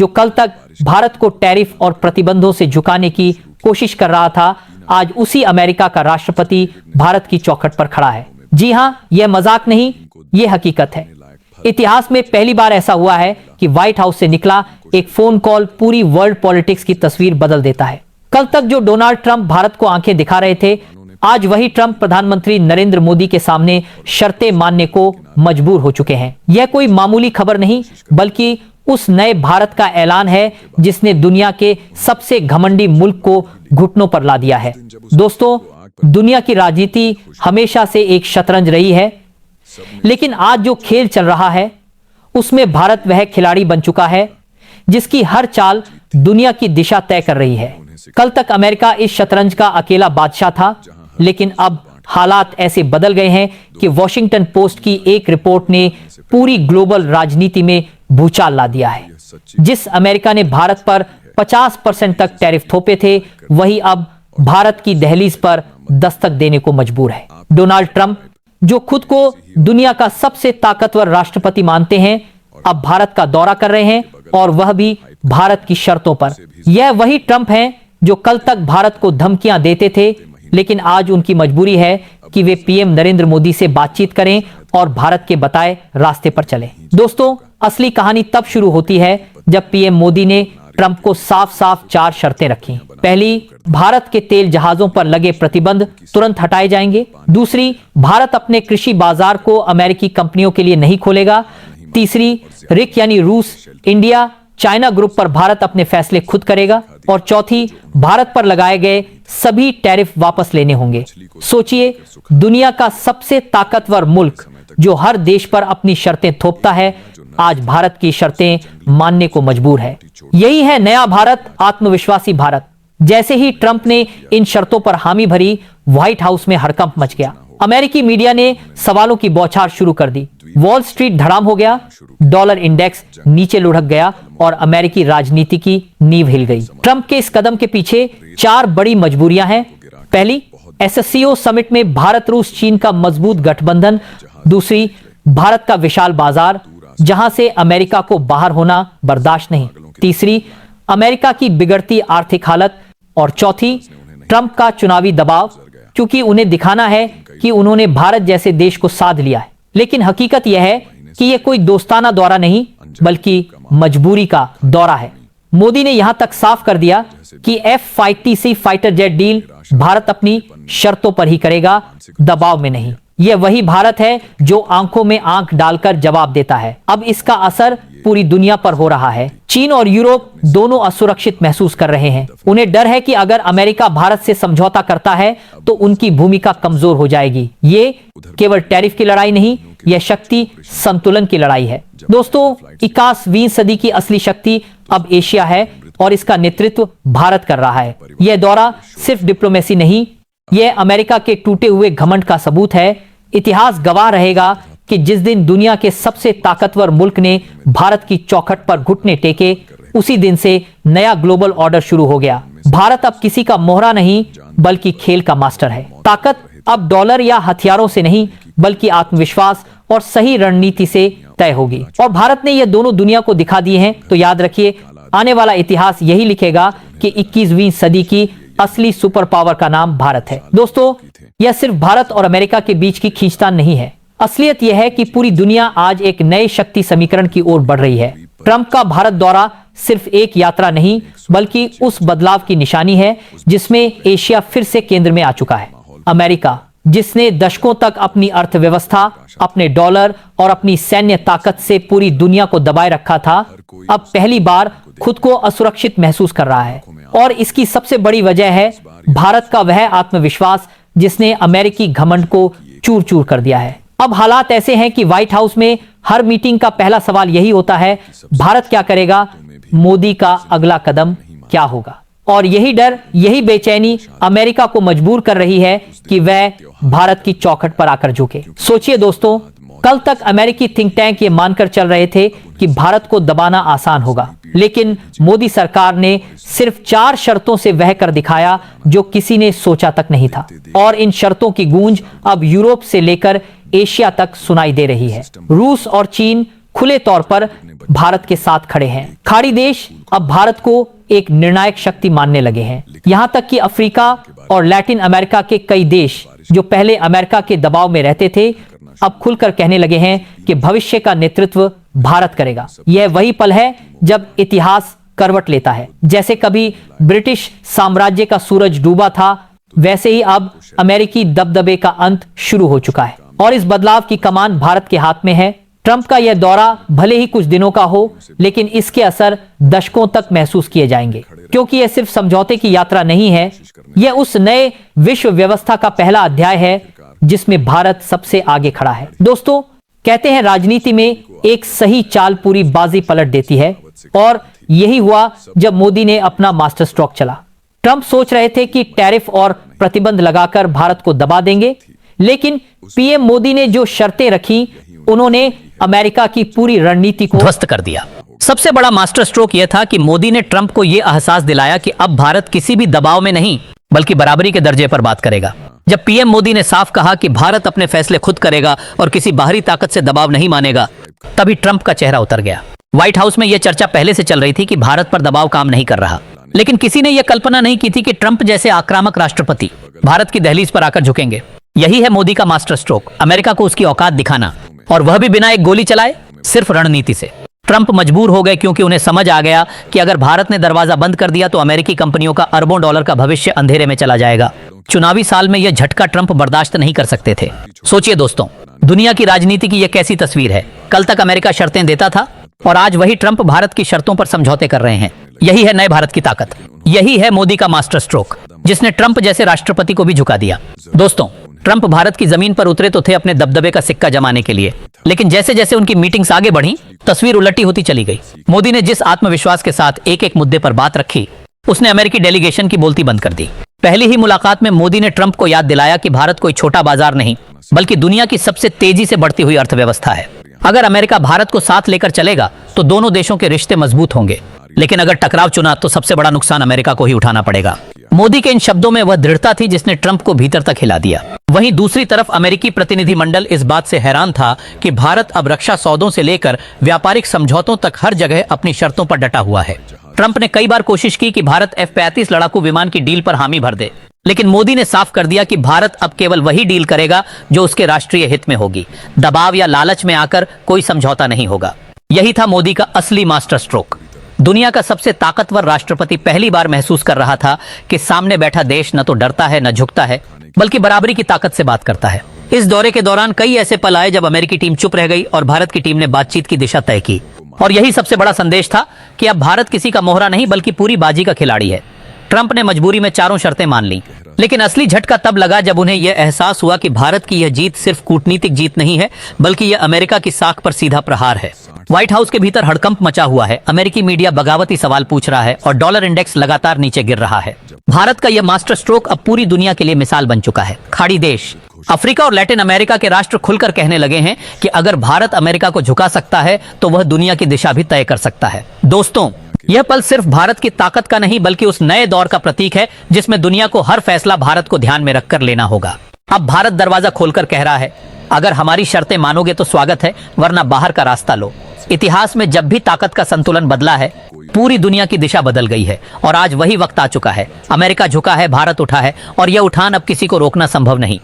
जो कल तक भारत को टैरिफ और प्रतिबंधों से झुकाने की कोशिश कर रहा था, आज उसी अमेरिका का राष्ट्रपति भारत की चौखट पर खड़ा है। जी हां, यह मजाक नहीं, यह हकीकत है। इतिहास में पहली बार ऐसा हुआ है कि व्हाइट हाउस से निकला एक फोन कॉल पूरी वर्ल्ड पॉलिटिक्स की तस्वीर बदल देता है। कल तक जो डोनाल्ड ट्रंप भारत को आंखें दिखा रहे थे, आज वही ट्रंप प्रधानमंत्री नरेंद्र मोदी के सामने शर्तें मानने को मजबूर हो चुके हैं। यह कोई मामूली खबर नहीं, बल्कि उस नए भारत का ऐलान है जिसने दुनिया के सबसे घमंडी मुल्क को घुटनों पर ला दिया है। दोस्तों, दुनिया की राजनीति हमेशा से एक शतरंज रही है, लेकिन आज जो खेल चल रहा है उसमें भारत वह खिलाड़ी बन चुका है जिसकी हर चाल दुनिया की दिशा तय कर रही है। कल तक अमेरिका इस शतरंज का अकेला बादशाह था, लेकिन अब हालात ऐसे बदल गए हैं कि वॉशिंगटन पोस्ट की एक रिपोर्ट ने पूरी ग्लोबल राजनीति में भूचाल ला दिया है। जिस अमेरिका ने भारत पर 50% तक टैरिफ थोपे थे, वही अब भारत की दहलीज पर दस्तक देने को मजबूर है। डोनाल्ड ट्रंप, जो खुद को दुनिया का सबसे ताकतवर राष्ट्रपति मानते हैं, अब भारत का दौरा कर रहे हैं, और वह भी भारत की शर्तों पर। यह वही ट्रंप हैं जो कल तक भारत को धमकियां देते थे, लेकिन आज उनकी मजबूरी है कि वे पीएम नरेंद्र मोदी से बातचीत करें और भारत के बताए रास्ते पर चलें। दोस्तों, असली कहानी तब शुरू होती है जब पीएम मोदी ने ट्रंप को साफ साफ 4 शर्तें रखी। पहली, भारत के तेल जहाजों पर लगे प्रतिबंध तुरंत हटाए जाएंगे। दूसरी, भारत अपने कृषि बाजार को अमेरिकी कंपनियों के लिए नहीं खोलेगा। तीसरी, रिक यानी रूस, इंडिया, चाइना ग्रुप पर भारत अपने फैसले खुद करेगा। और चौथी, भारत पर लगाए गए सभी टैरिफ वापस लेने होंगे। सोचिए, दुनिया का सबसे ताकतवर मुल्क जो हर देश पर अपनी शर्तें थोपता है, आज भारत की शर्तें मानने को मजबूर है। यही है नया भारत, आत्मविश्वासी भारत। जैसे ही ट्रंप ने इन शर्तों पर हामी भरी, व्हाइट हाउस में हड़कंप मच गया। अमेरिकी मीडिया ने सवालों की बौछार शुरू कर दी। वॉल स्ट्रीट धड़ाम हो गया, डॉलर इंडेक्स नीचे लुढ़क गया और अमेरिकी राजनीति की नींव हिल गई। ट्रंप के इस कदम के पीछे 4 बड़ी मजबूरियां हैं। पहली, एससीओ समिट में भारत, रूस, चीन का मजबूत गठबंधन। दूसरी, भारत का विशाल बाजार जहां से अमेरिका को बाहर होना बर्दाश्त नहीं। तीसरी, अमेरिका की बिगड़ती आर्थिक हालत। और चौथी, ट्रंप का चुनावी दबाव, क्योंकि उन्हें दिखाना है कि उन्होंने भारत जैसे देश को साध लिया है। लेकिन हकीकत यह है कि यह कोई दोस्ताना दौरा नहीं, बल्कि मजबूरी का दौरा है। मोदी ने यहां तक साफ कर दिया कि F-5TC fighter jet deal Bharat अपनी शर्तों पर ही करेगा, दबाव में नहीं। यह वही भारत है जो आंखों में आंख डालकर जवाब देता है। अब इसका असर पूरी दुनिया पर हो रहा है। चीन और यूरोप दोनों असुरक्षित महसूस कर रहे हैं। उन्हें डर है कि अगर अमेरिका भारत से समझौता करता है तो उनकी भूमिका कमजोर हो जाएगी। ये केवल टैरिफ की लड़ाई नहीं, यह शक्ति संतुलन की लड़ाई है। दोस्तों, 21वीं सदी की असली शक्ति अब एशिया है और इसका नेतृत्व भारत कर रहा है। यह दौरा सिर्फ डिप्लोमेसी नहीं, यह अमेरिका के टूटे हुए घमंड का सबूत है। इतिहास गवाह रहेगा कि जिस दिन दुनिया के सबसे ताकतवर मुल्क ने भारत की चौखट पर घुटने टेके, उसी दिन से नया ग्लोबल ऑर्डर शुरू हो गया। भारत अब किसी का मोहरा नहीं, बल्कि खेल का मास्टर है। ताकत अब डॉलर या हथियारों से नहीं, बल्कि आत्मविश्वास और सही रणनीति से तय होगी। और भारत ने यह दोनों दुनिया को दिखा दिए हैं। तो याद रखिए, आने वाला इतिहास यही लिखेगा कि 21वीं सदी की असली सुपर पावर का नाम भारत है। दोस्तों, यह सिर्फ भारत और अमेरिका के बीच की खींचतान नहीं है। असलियत यह है कि पूरी दुनिया आज एक नए शक्ति समीकरण की ओर बढ़ रही है। ट्रंप का भारत दौरा सिर्फ एक यात्रा नहीं, बल्कि उस बदलाव की निशानी है जिसमें एशिया फिर से केंद्र में आ चुका है। अमेरिका, जिसने दशकों तक अपनी अर्थव्यवस्था, अपने डॉलर और अपनी सैन्य ताकत से पूरी दुनिया को दबाए रखा था, अब पहली बार खुद को असुरक्षित महसूस कर रहा है। और इसकी सबसे बड़ी वजह है भारत का वह आत्मविश्वास जिसने अमेरिकी घमंड को चूर चूर कर दिया है। अब हालात ऐसे हैं कि व्हाइट हाउस में हर मीटिंग का पहला सवाल यही होता है, भारत क्या करेगा, मोदी का अगला कदम क्या होगा। और यही डर, यही बेचैनी अमेरिका को मजबूर कर रही है कि वह भारत की चौखट पर आकर झुके। सोचिए दोस्तों, कल तक अमेरिकी थिंक टैंक ये मानकर चल रहे थे कि भारत को दबाना आसान होगा, लेकिन मोदी सरकार ने सिर्फ 4 शर्तों से वह कर दिखाया जो किसी ने सोचा तक नहीं था। और इन शर्तों की गूंज अब यूरोप से लेकर एशिया तक सुनाई दे रही है। रूस और चीन खुले तौर पर भारत के साथ खड़े हैं। खाड़ी देश अब भारत को एक निर्णायक शक्ति मानने लगे हैं। यहां तक कि अफ्रीका और लैटिन अमेरिका के कई देश जो पहले अमेरिका के दबाव में रहते थे, अब खुलकर कहने लगे हैं कि भविष्य का नेतृत्व भारत करेगा। यह वही पल है जब इतिहास करवट लेता है। जैसे कभी ब्रिटिश साम्राज्य का सूरज डूबा था, वैसे ही अब अमेरिकी दबदबे का अंत शुरू हो चुका है और इस बदलाव की कमान भारत के हाथ में है। ट्रंप का यह दौरा भले ही कुछ दिनों का हो, लेकिन इसके असर दशकों तक महसूस किए जाएंगे, क्योंकि यह सिर्फ समझौते की यात्रा नहीं है, यह उस नए विश्व व्यवस्था का पहला अध्याय है जिसमें भारत सबसे आगे खड़ा है। दोस्तों, कहते हैं राजनीति में एक सही चाल पूरी बाजी पलट देती है, और यही हुआ जब मोदी ने अपना मास्टर स्ट्रोक चला। ट्रंप सोच रहे थे कि टैरिफ और प्रतिबंध लगाकर भारत को दबा देंगे, लेकिन पीएम मोदी ने जो शर्तें रखी, उन्होंने अमेरिका की पूरी रणनीति को ध्वस्त कर दिया। सबसे बड़ा मास्टर स्ट्रोक यह था कि मोदी ने ट्रंप को यह एहसास दिलाया कि अब भारत किसी भी दबाव में नहीं, बल्कि बराबरी के दर्जे पर बात करेगा। जब पीएम मोदी ने साफ कहा कि भारत अपने फैसले खुद करेगा और किसी बाहरी ताकत से दबाव नहीं मानेगा, तभी ट्रंप का चेहरा उतर गया। व्हाइट हाउस में यह चर्चा पहले से चल रही थी कि भारत पर दबाव काम नहीं कर रहा, लेकिन किसी ने यह कल्पना नहीं की थी कि ट्रंप जैसे आक्रामक राष्ट्रपति भारत की दहलीज पर आकर झुकेंगे। यही है मोदी का मास्टर स्ट्रोक, अमेरिका को उसकी औकात दिखाना, और वह भी बिना एक गोली चलाए, सिर्फ रणनीति से। ट्रंप मजबूर हो गए क्योंकि उन्हें समझ आ गया कि अगर भारत ने दरवाजा बंद कर दिया तो अमेरिकी कंपनियों का अरबों डॉलर का भविष्य अंधेरे में चला जाएगा। चुनावी साल में यह झटका ट्रंप बर्दाश्त नहीं कर सकते थे। सोचिए दोस्तों, दुनिया की राजनीति की यह कैसी तस्वीर है। कल तक अमेरिका शर्तें देता था और आज वही ट्रंप भारत की शर्तों पर समझौते कर रहे हैं। यही है नए भारत की ताकत, यही है मोदी का मास्टर स्ट्रोक, जिसने ट्रंप जैसे राष्ट्रपति को भी झुका दिया। दोस्तों, ट्रंप भारत की जमीन पर उतरे तो थे अपने दबदबे का सिक्का जमाने के लिए, लेकिन जैसे जैसे उनकी मीटिंग्स आगे बढ़ी, तस्वीर उलटी होती चली गई। मोदी ने जिस आत्मविश्वास के साथ एक एक मुद्दे पर बात रखी, उसने अमेरिकी डेलीगेशन की बोलती बंद कर दी। पहली ही मुलाकात में मोदी ने ट्रंप को याद दिलाया कि भारत कोई छोटा बाजार नहीं, बल्कि दुनिया की सबसे तेजी से बढ़ती हुई अर्थव्यवस्था है। अगर अमेरिका भारत को साथ लेकर चलेगा तो दोनों देशों के रिश्ते मजबूत होंगे, लेकिन अगर टकराव चुना तो सबसे बड़ा नुकसान अमेरिका को ही उठाना पड़ेगा। मोदी के इन शब्दों में वह दृढ़ता थी जिसने ट्रंप को भीतर तक हिला दिया। वहीं दूसरी तरफ अमेरिकी प्रतिनिधिमंडल इस बात से हैरान था कि भारत अब रक्षा सौदों से लेकर व्यापारिक समझौतों तक हर जगह अपनी शर्तों पर डटा हुआ है। ट्रंप ने कई बार कोशिश की कि भारत F-35 लड़ाकू विमान की डील पर हामी भर दे, लेकिन मोदी ने साफ कर दिया कि भारत अब केवल वही डील करेगा जो उसके राष्ट्रीय हित में होगी। दबाव या लालच में आकर कोई समझौता नहीं होगा। यही था मोदी का असली मास्टर स्ट्रोक। दुनिया का सबसे ताकतवर राष्ट्रपति पहली बार महसूस कर रहा था कि सामने बैठा देश न तो डरता है न झुकता है, बल्कि बराबरी की ताकत से बात करता है। इस दौरे के दौरान कई ऐसे पल आए जब अमेरिकी टीम चुप रह गई और भारत की टीम ने बातचीत की दिशा तय की, और यही सबसे बड़ा संदेश था कि अब भारत किसी का मोहरा नहीं बल्कि पूरी बाजी का खिलाड़ी है। ट्रंप ने मजबूरी में चारों शर्तें मान ली, लेकिन असली झटका तब लगा जब उन्हें यह एहसास हुआ कि भारत की यह जीत सिर्फ कूटनीतिक जीत नहीं है, बल्कि यह अमेरिका की साख पर सीधा प्रहार है। व्हाइट हाउस के भीतर हड़कंप मचा हुआ है, अमेरिकी मीडिया बगावती सवाल पूछ रहा है और डॉलर इंडेक्स लगातार नीचे गिर रहा है। भारत का यह मास्टर स्ट्रोक अब पूरी दुनिया के लिए मिसाल बन चुका है। खाड़ी देश, अफ्रीका और लैटिन अमेरिका के राष्ट्र खुलकर कहने लगे हैं कि अगर भारत अमेरिका को झुका सकता है तो वह दुनिया की दिशा भी तय कर सकता है। दोस्तों, यह पल सिर्फ भारत की ताकत का नहीं बल्कि उस नए दौर का प्रतीक है जिसमें दुनिया को हर फैसला भारत को ध्यान में रखकर लेना होगा। अब भारत दरवाजा खोलकर कह रहा है, अगर हमारी शर्तें मानोगे तो स्वागत है, वरना बाहर का रास्ता लो। इतिहास में जब भी ताकत का संतुलन बदला है, पूरी दुनिया की दिशा बदल गई है, और आज वही वक्त आ चुका है। अमेरिका झुका है, भारत उठा है, और यह उठान अब किसी को रोकना संभव नहीं।